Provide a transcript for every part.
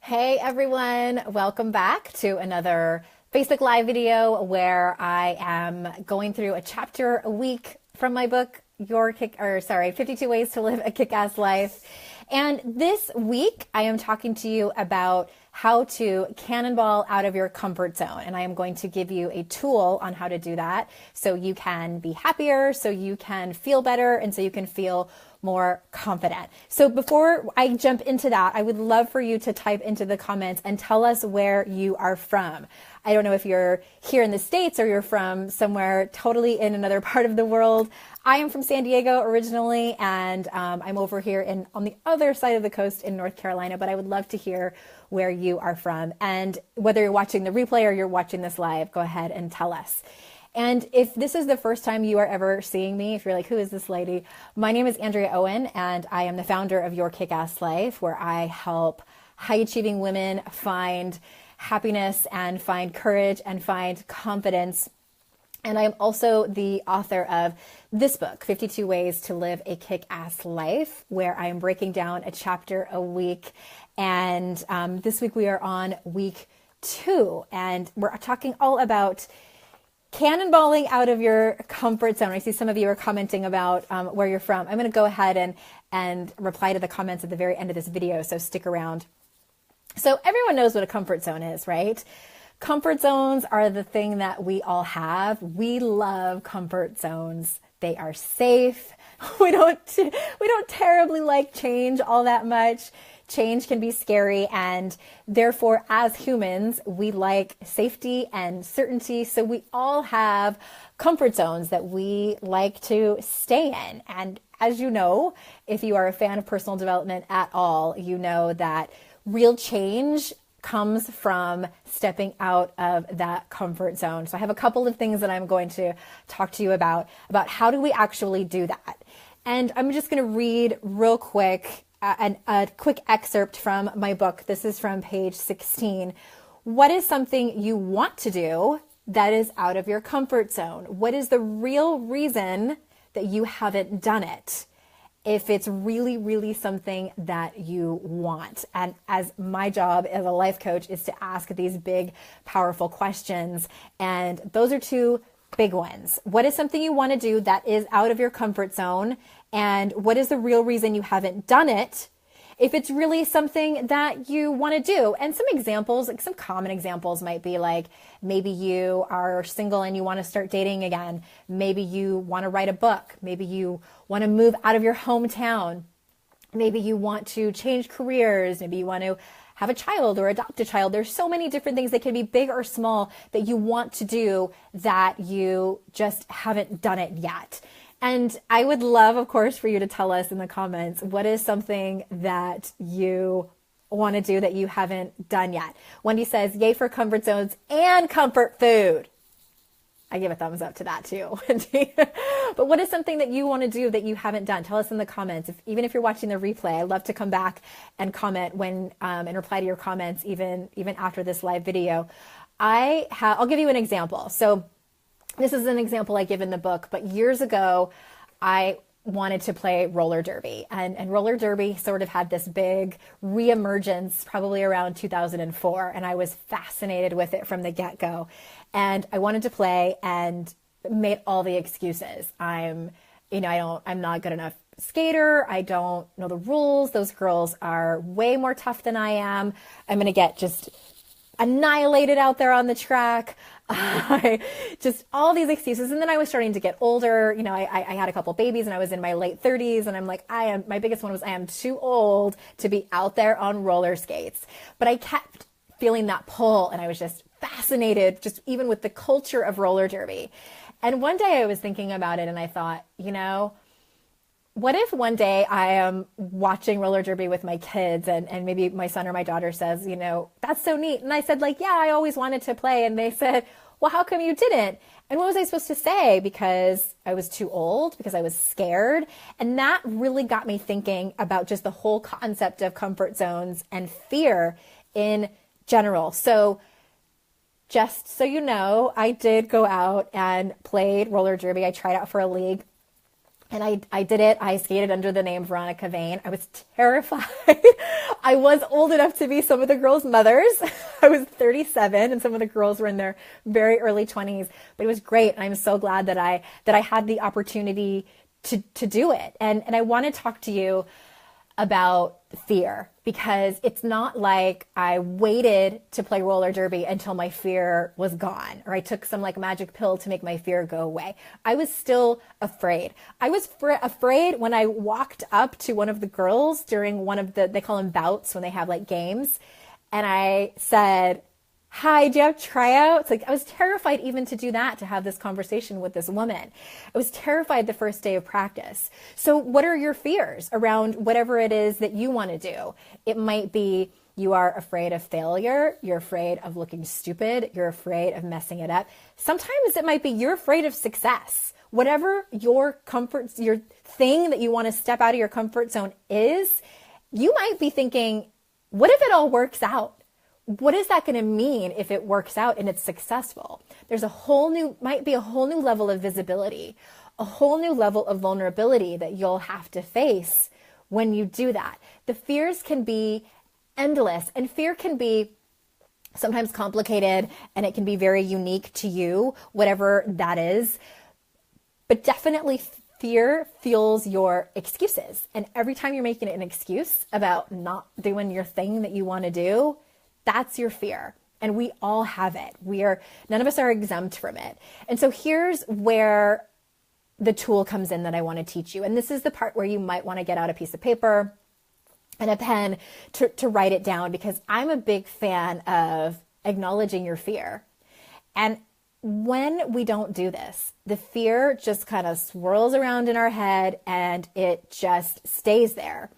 Hey everyone, welcome back to another Facebook Live video where I am going through a chapter a week from my book, 52 Ways to Live a Kick-Ass Life. And this week I am talking to you about how to cannonball out of your comfort zone. And I am going to give you a tool on how to do that so you can be happier, so you can feel better, and so you can feel more confident. So before I jump into that, I would love for you to type into the comments and tell us where you are from. I don't know if you're here in the States or you're from somewhere totally in another part of the world. I am from San Diego originally, and I'm over here on the other side of the coast in North Carolina, but I would love to hear where you are from. And whether you're watching the replay or you're watching this live, go ahead and tell us. And if this is the first time you are ever seeing me, if you're like, who is this lady? My name is Andrea Owen, and I am the founder of Your Kick-Ass Life, where I help high-achieving women find happiness and find courage and find confidence. And I am also the author of this book, 52 Ways to Live a Kick-Ass Life, where I am breaking down a chapter a week. And this week we are on week 2, and we're talking all about cannonballing out of your comfort zone. I see some of you are commenting about where you're from. I'm going to go ahead and reply to the comments at the very end of this video, so stick around. So everyone knows what a comfort zone is, right? Comfort zones are the thing that we all have. We love comfort zones. They are safe. We don't terribly like change all that much. Change can be scary, and therefore, as humans, we like safety and certainty. So we all have comfort zones that we like to stay in. And as you know, if you are a fan of personal development at all, you know that real change comes from stepping out of that comfort zone. So I have a couple of things that I'm going to talk to you about how do we actually do that. And I'm just going to read real quick a quick excerpt from my book. This is from page 16. What is something you want to do that is out of your comfort zone? What is the real reason that you haven't done it? If it's really, really something that you want. And as my job as a life coach is to ask these big, powerful questions. And those are two big ones. What is something you want to do that is out of your comfort zone? And what is the real reason you haven't done it? If it's really something that you want to do. And some examples, like some common examples might be like, maybe you are single and you want to start dating again. Maybe you want to write a book. Maybe you want to move out of your hometown. Maybe you want to change careers. Maybe you want to have a child or adopt a child. There's so many different things that can be big or small that you want to do that you just haven't done it yet. And I would love, of course, for you to tell us in the comments, what is something that you want to do that you haven't done yet? Wendy says, yay for comfort zones and comfort food. I give a thumbs up to that too, Wendy. But what is something that you want to do that you haven't done? Tell us in the comments. Even if you're watching the replay, I'd love to come back and comment and reply to your comments even after this live video. I'll give you an example. So this is an example I give in the book, but years ago, I wanted to play roller derby, and roller derby sort of had this big reemergence probably around 2004, and I was fascinated with it from the get-go, and I wanted to play and made all the excuses. I'm not a good enough skater. I don't know the rules. Those girls are way more tough than I am. I'm going to get just annihilated out there on the track. Just all these excuses. And then I was starting to get older. I had a couple babies and I was in my late 30s, and I'm like, my biggest one was I am too old to be out there on roller skates. But I kept feeling that pull, and I was just fascinated, just even with the culture of roller derby. And one day I was thinking about it, and I thought, what if one day I am watching roller derby with my kids, and maybe my son or my daughter says, that's so neat. And I said, yeah, I always wanted to play. And they said, well, how come you didn't? And what was I supposed to say? Because I was too old, because I was scared. And that really got me thinking about just the whole concept of comfort zones and fear in general. So just so you know, I did go out and played roller derby. I tried out for a league. And I did it. I skated under the name Veronica Vane. I was terrified. I was old enough to be some of the girls' mothers. I was 37 and some of the girls were in their very early 20s, but it was great. And I'm so glad that I had the opportunity to do it. And I want to talk to you about fear, because it's not like I waited to play roller derby until my fear was gone, or I took some like magic pill to make my fear go away. I was still afraid. I was afraid when I walked up to one of the girls during one of they call them bouts when they have like games. And I said, "Hi, do you have tryouts?" Like, I was terrified even to do that, to have this conversation with this woman. I was terrified the first day of practice. So what are your fears around whatever it is that you want to do? It might be you are afraid of failure. You're afraid of looking stupid. You're afraid of messing it up. Sometimes it might be you're afraid of success. Whatever your your thing that you want to step out of your comfort zone is, you might be thinking, what if it all works out? What is that going to mean if it works out and it's successful? There's might be a whole new level of visibility, a whole new level of vulnerability that you'll have to face when you do that. The fears can be endless, and fear can be sometimes complicated, and it can be very unique to you, whatever that is. But definitely fear fuels your excuses. And every time you're making an excuse about not doing your thing that you want to do, that's your fear. And we all have it. None of us are exempt from it. And so here's where the tool comes in that I want to teach you. And this is the part where you might want to get out a piece of paper and a pen to write it down, because I'm a big fan of acknowledging your fear. And when we don't do this, the fear just kind of swirls around in our head and it just stays there.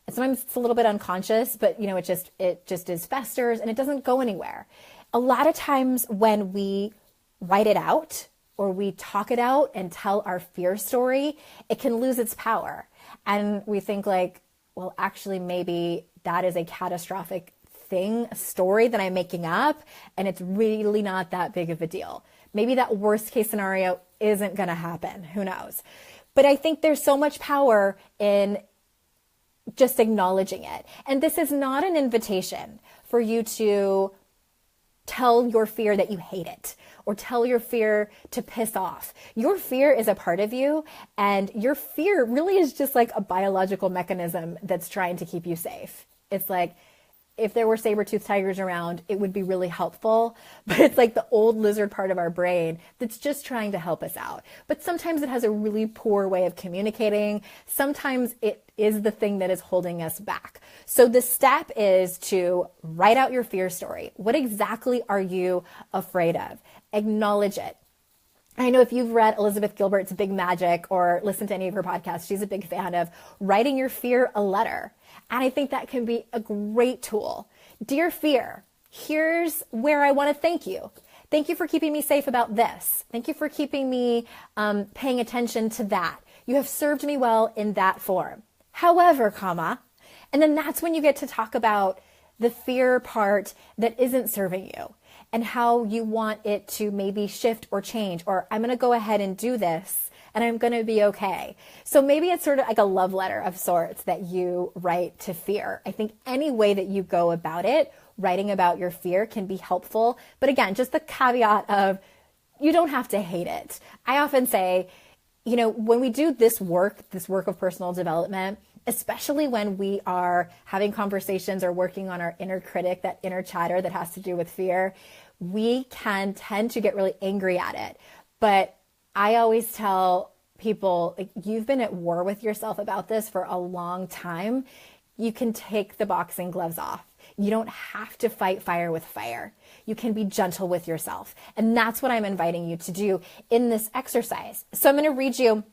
Sometimes it's a little bit unconscious, but it just is festers and it doesn't go anywhere. A lot of times when we write it out or we talk it out and tell our fear story, it can lose its power. And we think like, well, actually, maybe that is a catastrophic thing, a story that I'm making up, and it's really not that big of a deal. Maybe that worst case scenario isn't going to happen. Who knows? But I think there's so much power in just acknowledging it. And this is not an invitation for you to tell your fear that you hate it or tell your fear to piss off. Your fear is a part of you, and your fear really is just like a biological mechanism that's trying to keep you safe. It's like, if there were saber-toothed tigers around, it would be really helpful, but it's like the old lizard part of our brain that's just trying to help us out. But sometimes it has a really poor way of communicating. Sometimes it is the thing that is holding us back. So the step is to write out your fear story. What exactly are you afraid of? Acknowledge it. I know if you've read Elizabeth Gilbert's Big Magic or listened to any of her podcasts, she's a big fan of writing your fear a letter. And I think that can be a great tool. Dear fear, here's where I want to thank you. Thank you for keeping me safe about this. Thank you for keeping me paying attention to that. You have served me well in that form. However, and then that's when you get to talk about the fear part that isn't serving you and how you want it to maybe shift or change, or I'm going to go ahead and do this and I'm going to be okay. So maybe it's sort of like a love letter of sorts that you write to fear. I think any way that you go about it, writing about your fear can be helpful. But again, just the caveat of you don't have to hate it. I often say, when we do this work of personal development, especially when we are having conversations or working on our inner critic, that inner chatter that has to do with fear, we can tend to get really angry at it. But I always tell people, like, you've been at war with yourself about this for a long time. You can take the boxing gloves off. You don't have to fight fire with fire. You can be gentle with yourself. And that's what I'm inviting you to do in this exercise. So I'm going to read you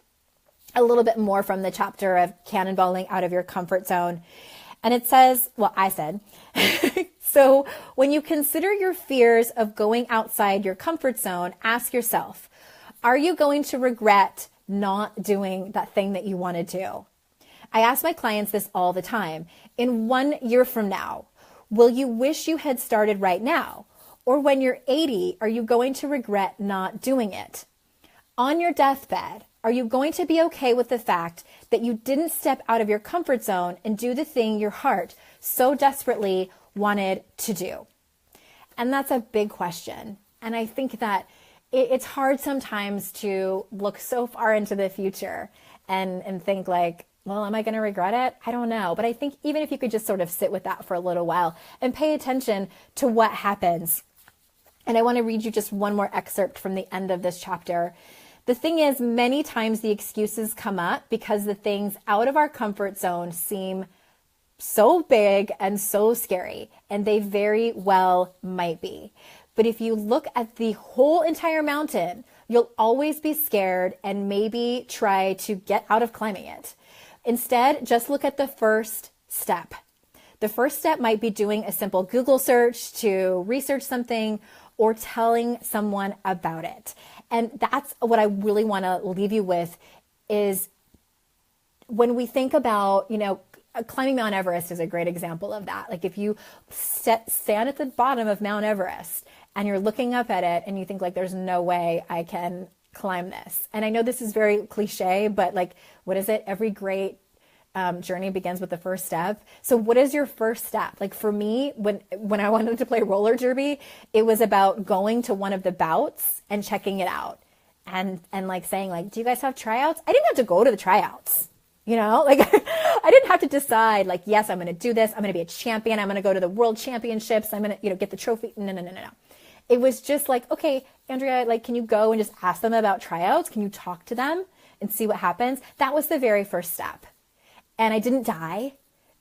a little bit more from the chapter of Cannonballing Out of Your Comfort Zone. And it says, I said, so when you consider your fears of going outside your comfort zone, ask yourself, are you going to regret not doing that thing that you want to do? I ask my clients this all the time. In 1 year from now, will you wish you had started right now? Or when you're 80, are you going to regret not doing it? On your deathbed, Are you going to be okay with the fact that you didn't step out of your comfort zone and do the thing your heart so desperately wanted to do? And that's a big question. And I think that it's hard sometimes to look so far into the future and think like, well, am I going to regret it? I don't know. But I think even if you could just sort of sit with that for a little while and pay attention to what happens. And I want to read you just one more excerpt from the end of this chapter. The thing is, many times the excuses come up because the things out of our comfort zone seem so big and so scary, and they very well might be. But if you look at the whole entire mountain, you'll always be scared and maybe try to get out of climbing it. Instead, just look at the first step. The first step might be doing a simple Google search to research something or telling someone about it. And that's what I really want to leave you with is when we think about, climbing Mount Everest is a great example of that. Like if you stand at the bottom of Mount Everest and you're looking up at it and you think like, there's no way I can climb this. And I know this is very cliche, but like, what is it? Every great journey begins with the first step. So what is your first step? Like for me, when I wanted to play roller derby, it was about going to one of the bouts and checking it out and like saying like, do you guys have tryouts? I didn't have to go to the tryouts, like I didn't have to decide like, yes, I'm going to do this. I'm going to be a champion. I'm going to go to the world championships. I'm going to, get the trophy. No. It was just like, okay, Andrea, like, can you go and just ask them about tryouts? Can you talk to them and see what happens? That was the very first step. And I didn't die,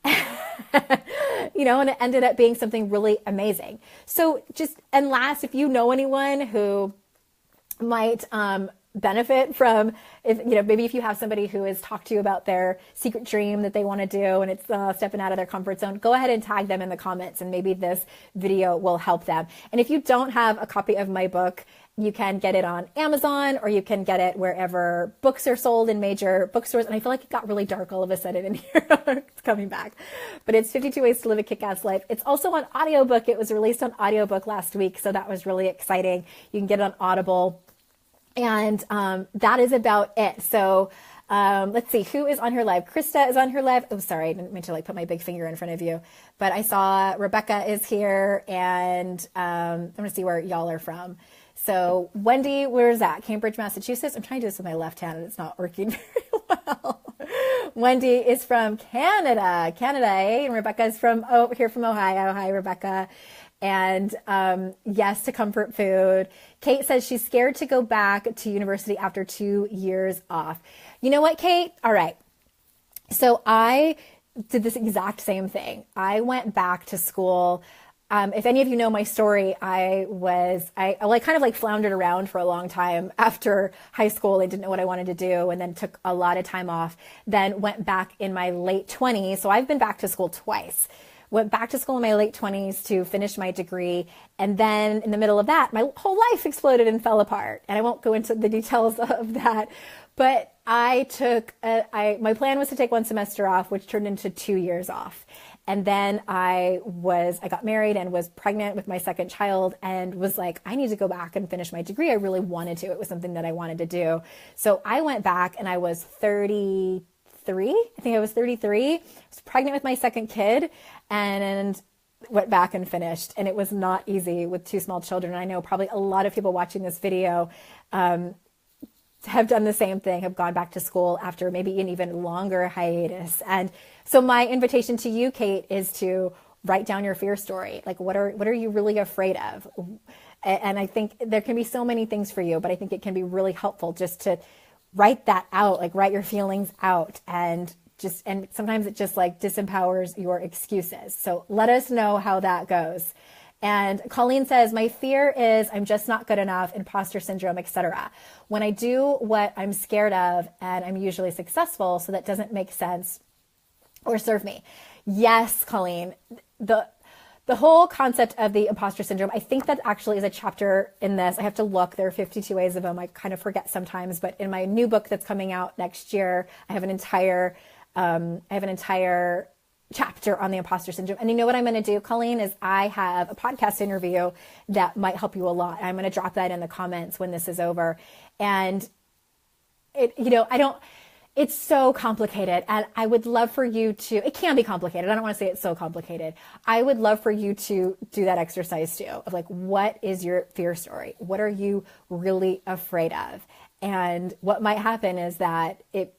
and it ended up being something really amazing. So and last, if you know anyone who might benefit from, maybe if you have somebody who has talked to you about their secret dream that they want to do and it's stepping out of their comfort zone, go ahead and tag them in the comments and maybe this video will help them. And if you don't have a copy of my book, you can get it on Amazon or you can get it wherever books are sold in major bookstores. And I feel like it got really dark all of a sudden in here. It's coming back. But it's 52 Ways to Live a Kick-Ass Life. It's also on audiobook. It was released on audiobook last week, so that was really exciting. You can get it on Audible. And that is about it. So let's see, who is on her live? Krista is on her live. Oh, sorry, I didn't mean to put my big finger in front of you. But I saw Rebecca is here, and I'm going to see where y'all are from. So Wendy, where's that? Cambridge, Massachusetts. I'm trying to do this with my left hand and it's not working very well. Wendy is from Canada, eh? And Rebecca is here from Ohio. Hi, Rebecca. And yes to comfort food. Kate says she's scared to go back to university after 2 years off. You know what, Kate? All right. So I did this exact same thing. I went back to school. If any of you know my story, I kind of floundered around for a long time after high school. I didn't know what I wanted to do and then took a lot of time off, then went back in my late 20s. So I've been back to school twice. Went back to school in my late 20s to finish my degree. And then in the middle of that, my whole life exploded and fell apart. And I won't go into the details of that. But my plan was to take one semester off, which turned into 2 years off. And then I got married and was pregnant with my second child and was like, I need to go back and finish my degree. I really wanted to. It was something that I wanted to do. So I went back and I was 33. I think I was 33. I was pregnant with my second kid and went back and finished. And it was not easy with two small children. I know probably a lot of people watching this video have done the same thing, have gone back to school after maybe an even longer hiatus. And so my invitation to you, Kate, is to write down your fear story. Like, what are you really afraid of? And I think there can be so many things for you, but I think it can be really helpful just to write that out, like write your feelings out and sometimes it just disempowers your excuses. So let us know how that goes. And Colleen says, my fear is I'm just not good enough, imposter syndrome, etc. When I do what I'm scared of and I'm usually successful, so that doesn't make sense or serve me. Yes, Colleen, the whole concept of the imposter syndrome, I think that actually is a chapter in this. I have to look. There are 52 ways of them. I kind of forget sometimes, but in my new book that's coming out next year, I have an entire chapter on the imposter syndrome. And you know what I'm going to do, Colleen, is I have a podcast interview that might help you a lot. I'm going to drop that in the comments when this is over. And it's so complicated, and I would love for you to, it can be complicated. I don't want to say it's so complicated. I would love for you to do that exercise too, of like, what is your fear story? What are you really afraid of? And what might happen is that it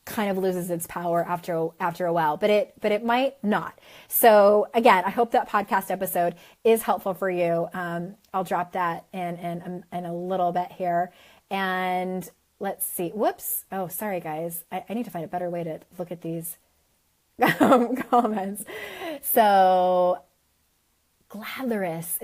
kind of loses its power after a while, but it might not. So again, I hope that podcast episode is helpful for you. I'll drop that in a little bit here. And let's see. Whoops. Oh, sorry, guys. I need to find a better way to look at these comments. So Gladlerus,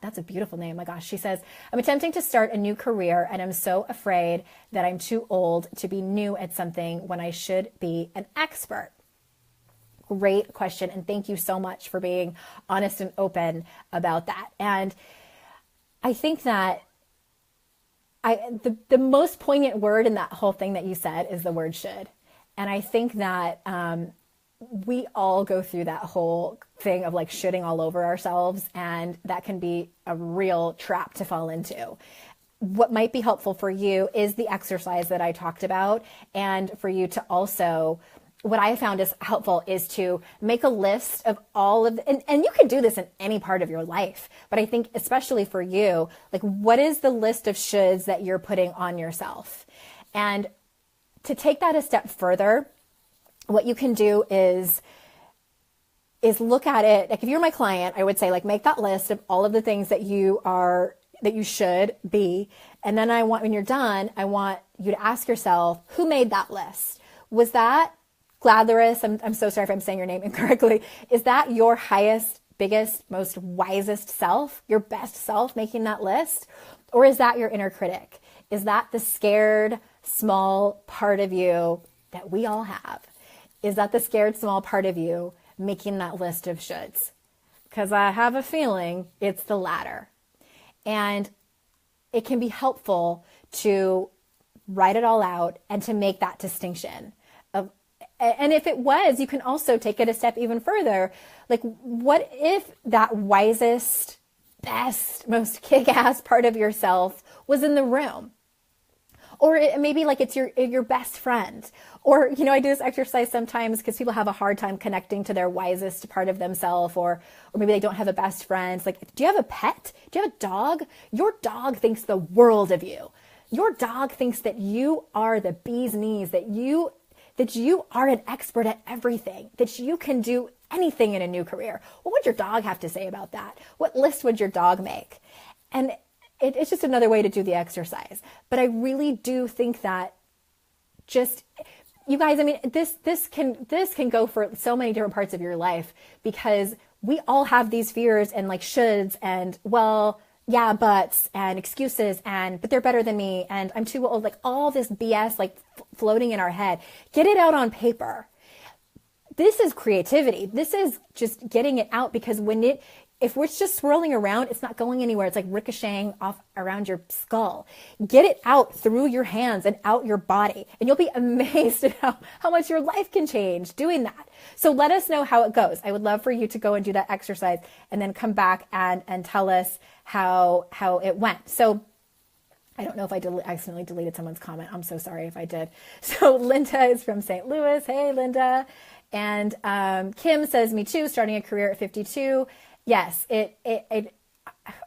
that's a beautiful name. My gosh. She says, I'm attempting to start a new career and I'm so afraid that I'm too old to be new at something when I should be an expert. Great question. And thank you so much for being honest and open about that. And I think that the most poignant word in that whole thing that you said is the word should. And I think that we all go through that whole thing of like shoulding all over ourselves, and that can be a real trap to fall into. What might be helpful for you is the exercise that I talked about, and for you to also, what I found is helpful is to make a list of all of, and you can do this in any part of your life, but I think especially for you, like what is the list of shoulds that you're putting on yourself? And to take that a step further, what you can do is look at it. Like if you're my client, I would say like make that list of all of the things that you should be. And then when you're done, I want you to ask yourself, who made that list? Was that Gladlerus? I'm so sorry if I'm saying your name incorrectly. Is that your highest, biggest, most wisest self, your best self making that list? Or is that your inner critic? Is that the scared, small part of you that we all have? Is that the scared, small part of you making that list of shoulds? Because I have a feeling it's the latter. And it can be helpful to write it all out and to make that distinction. And if it was, you can also take it a step even further. Like, what if that wisest, best, most kick-ass part of yourself was in the room? Or maybe like it's your best friend. Or, I do this exercise sometimes because people have a hard time connecting to their wisest part of themselves, or maybe they don't have a best friend. It's like, do you have a pet? Do you have a dog? Your dog thinks the world of you. Your dog thinks that you are the bee's knees, that you are an expert at everything, that you can do anything in a new career. What would your dog have to say about that? What list would your dog make? And it's just another way to do the exercise. But I really do think that you guys, I mean, this can go for so many different parts of your life, because we all have these fears and like shoulds and well, yeah, buts and excuses but they're better than me and I'm too old, like all this BS like floating in our head. Get it out on paper. This is creativity. This is just getting it out, because if it's just swirling around, it's not going anywhere. It's like ricocheting off around your skull. Get it out through your hands and out your body, and you'll be amazed at how much your life can change doing that. So let us know how it goes. I would love for you to go and do that exercise and then come back and tell us how it went. So I don't know if I accidentally deleted someone's comment. I'm so sorry if I did. So Linda is from St. Louis. Hey, Linda. And Kim says, me too, starting a career at 52. Yes,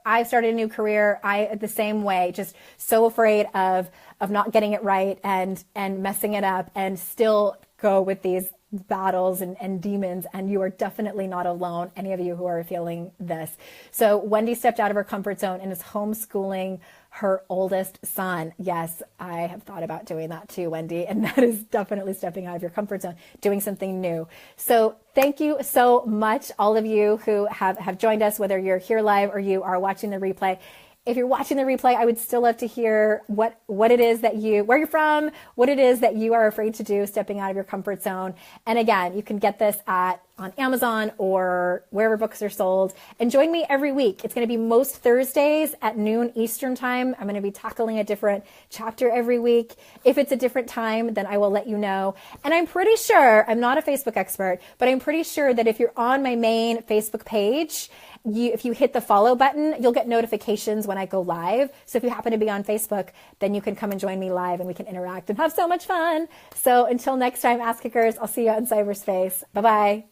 I started a new career. The same way, just so afraid of not getting it right and messing it up, and still go with these battles and demons. And you are definitely not alone, any of you who are feeling this. So Wendy stepped out of her comfort zone and is homeschooling her oldest son. Yes, I have thought about doing that too, Wendy. And that is definitely stepping out of your comfort zone, doing something new. So thank you so much, all of you who have joined us, whether you're here live or you are watching the replay. If you're watching the replay, I would still love to hear what it is that where you're from, what it is that you are afraid to do, stepping out of your comfort zone. And again, you can get this at on Amazon or wherever books are sold. And join me every week. It's going to be most Thursdays at noon Eastern time. I'm going to be tackling a different chapter every week. If it's a different time, then I will let you know. And I'm pretty sure, I'm not a Facebook expert, but I'm pretty sure that if you're on my main Facebook page, if you hit the follow button, you'll get notifications when I go live. So if you happen to be on Facebook, then you can come and join me live and we can interact and have so much fun. So until next time, Ass Kickers, I'll see you out in cyberspace. Bye-bye.